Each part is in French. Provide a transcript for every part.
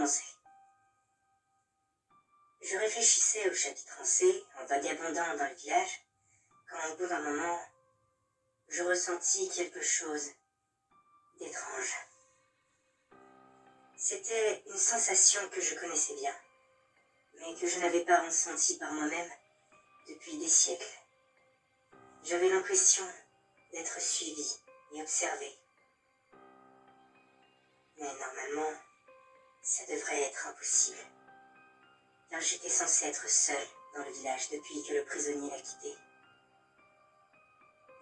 commencer. Je réfléchissais au chapitre en C, en vagabondant dans le village, quand au bout d'un moment, je ressentis quelque chose d'étrange. C'était une sensation que je connaissais bien, mais que je n'avais pas ressentie par moi-même depuis des siècles. J'avais l'impression d'être suivi et observé. Mais normalement, ça devrait être impossible, car j'étais censé être seul dans le village depuis que le prisonnier l'a quitté.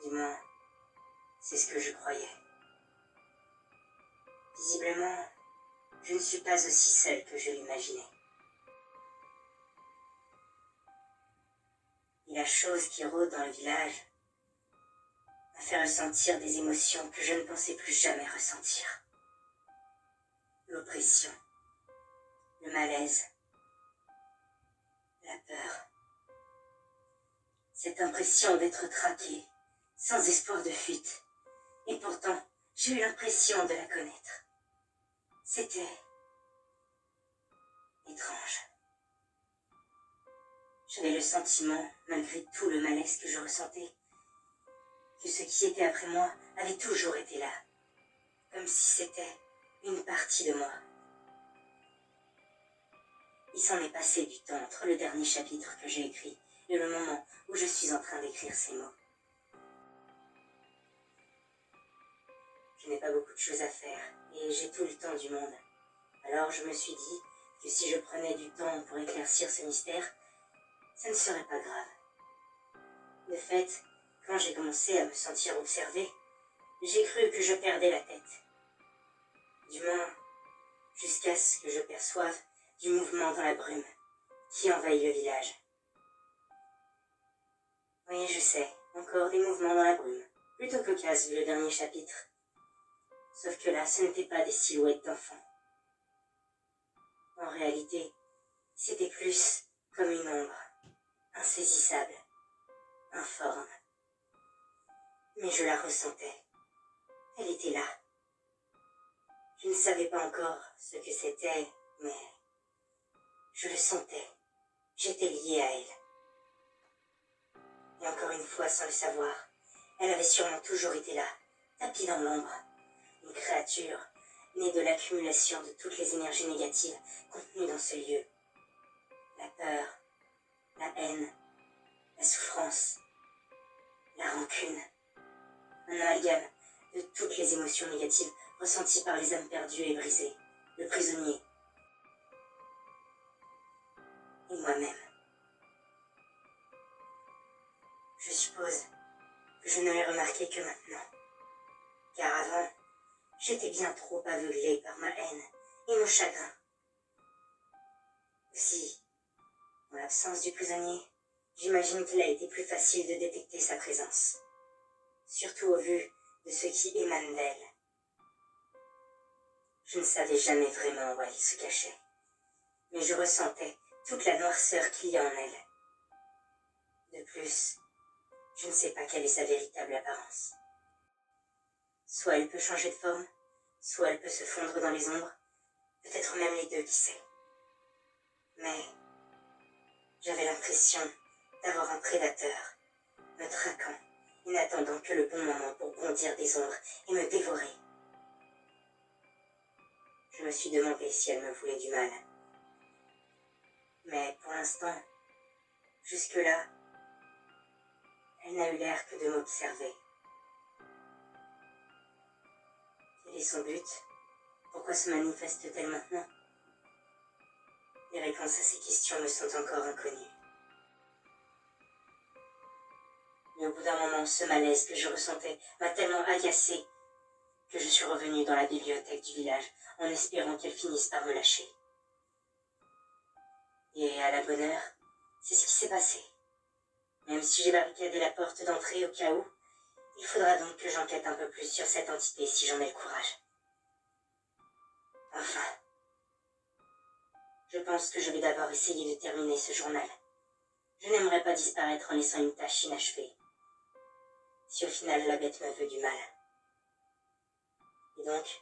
Du moins, c'est ce que je croyais. Visiblement, je ne suis pas aussi seul que je l'imaginais. Et la chose qui rôde dans le village m'a fait ressentir des émotions que je ne pensais plus jamais ressentir. L'oppression, le malaise, la peur. Cette impression d'être traqué, sans espoir de fuite. Et pourtant, j'ai eu l'impression de la connaître. C'était étrange. J'avais le sentiment, malgré tout le malaise que je ressentais, que ce qui était après moi avait toujours été là, comme si c'était une partie de moi. Il s'en est passé du temps entre le dernier chapitre que j'ai écrit et le moment où je suis en train d'écrire ces mots. Je n'ai pas beaucoup de choses à faire et j'ai tout le temps du monde. Alors je me suis dit que si je prenais du temps pour éclaircir ce mystère, ça ne serait pas grave. De fait, quand j'ai commencé à me sentir observé, j'ai cru que je perdais la tête. Du moins, jusqu'à ce que je perçoive du mouvement dans la brume qui envahit le village. Oui, je sais, encore des mouvements dans la brume. Plutôt cocasse vu le dernier chapitre. Sauf que là, ce n'étaient pas des silhouettes d'enfants. En réalité, c'était plus comme une ombre, insaisissable, informe. Mais je la ressentais. Elle était là. Je ne savais pas encore ce que c'était, mais je le sentais. J'étais lié à elle. Et encore une fois, sans le savoir, elle avait sûrement toujours été là, tapie dans l'ombre. Une créature née de l'accumulation de toutes les énergies négatives contenues dans ce lieu. La peur, la haine, la souffrance, la rancune. Un amalgame de toutes les émotions négatives ressenties par les âmes perdues et brisées, le prisonnier et moi-même. Je suppose que je ne l'ai remarqué que maintenant, car avant, j'étais bien trop aveuglé par ma haine et mon chagrin. Aussi, en l'absence du prisonnier, j'imagine qu'il a été plus facile de détecter sa présence, surtout au vu de ce qui émane d'elle. Je ne savais jamais vraiment où elle se cachait, mais je ressentais toute la noirceur qu'il y a en elle. De plus, je ne sais pas quelle est sa véritable apparence. Soit elle peut changer de forme, soit elle peut se fondre dans les ombres, peut-être même les deux, qui sait. Mais j'avais l'impression d'avoir un prédateur, me traquant et n'attendant que le bon moment pour bondir des ombres et me dévorer. Je me suis demandé si elle me voulait du mal. Mais pour l'instant, jusque-là, elle n'a eu l'air que de m'observer. Quel est son but? Pourquoi se manifeste-t-elle maintenant? Les réponses à ces questions me sont encore inconnues. Mais au bout d'un moment, ce malaise que je ressentais m'a tellement agacé que je suis revenu dans la bibliothèque du village en espérant qu'elle finisse par me lâcher. Et à la bonne heure, c'est ce qui s'est passé. Même si j'ai barricadé la porte d'entrée au cas où, il faudra donc que j'enquête un peu plus sur cette entité si j'en ai le courage. Enfin, je pense que je vais d'abord essayer de terminer ce journal. Je n'aimerais pas disparaître en laissant une tâche inachevée. Si au final la bête me veut du mal. Et donc,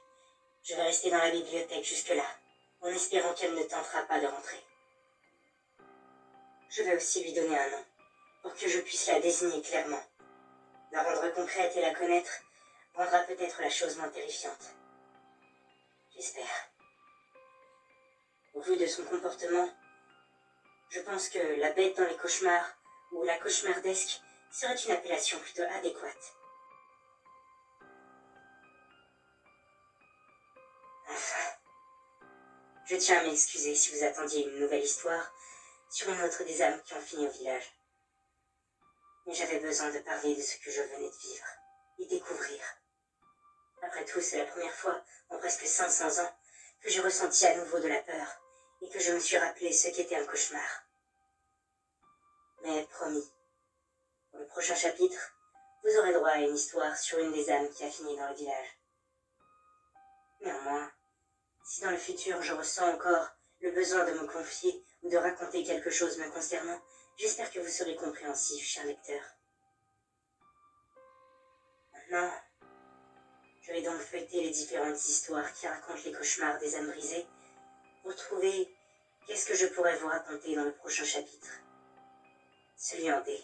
je vais rester dans la bibliothèque jusque-là, en espérant qu'elle ne tentera pas de rentrer. Je vais aussi lui donner un nom, pour que je puisse la désigner clairement. La rendre concrète et la connaître rendra peut-être la chose moins terrifiante. J'espère. Au vu de son comportement, je pense que la bête dans les cauchemars, ou la cauchemardesque, serait une appellation plutôt adéquate. Enfin, je tiens à m'excuser si vous attendiez une nouvelle histoire sur une autre des âmes qui ont fini au village. Mais j'avais besoin de parler de ce que je venais de vivre et découvrir. Après tout, c'est la première fois en presque 500 ans que j'ai ressenti à nouveau de la peur et que je me suis rappelé ce qu'était un cauchemar. Mais promis, pour le prochain chapitre, vous aurez droit à une histoire sur une des âmes qui a fini dans le village. Néanmoins, si dans le futur je ressens encore le besoin de me confier ou de raconter quelque chose me concernant, j'espère que vous serez compréhensif, cher lecteur. Maintenant, je vais donc feuilleter les différentes histoires qui racontent les cauchemars des âmes brisées pour trouver qu'est-ce que je pourrais vous raconter dans le prochain chapitre. Celui en D.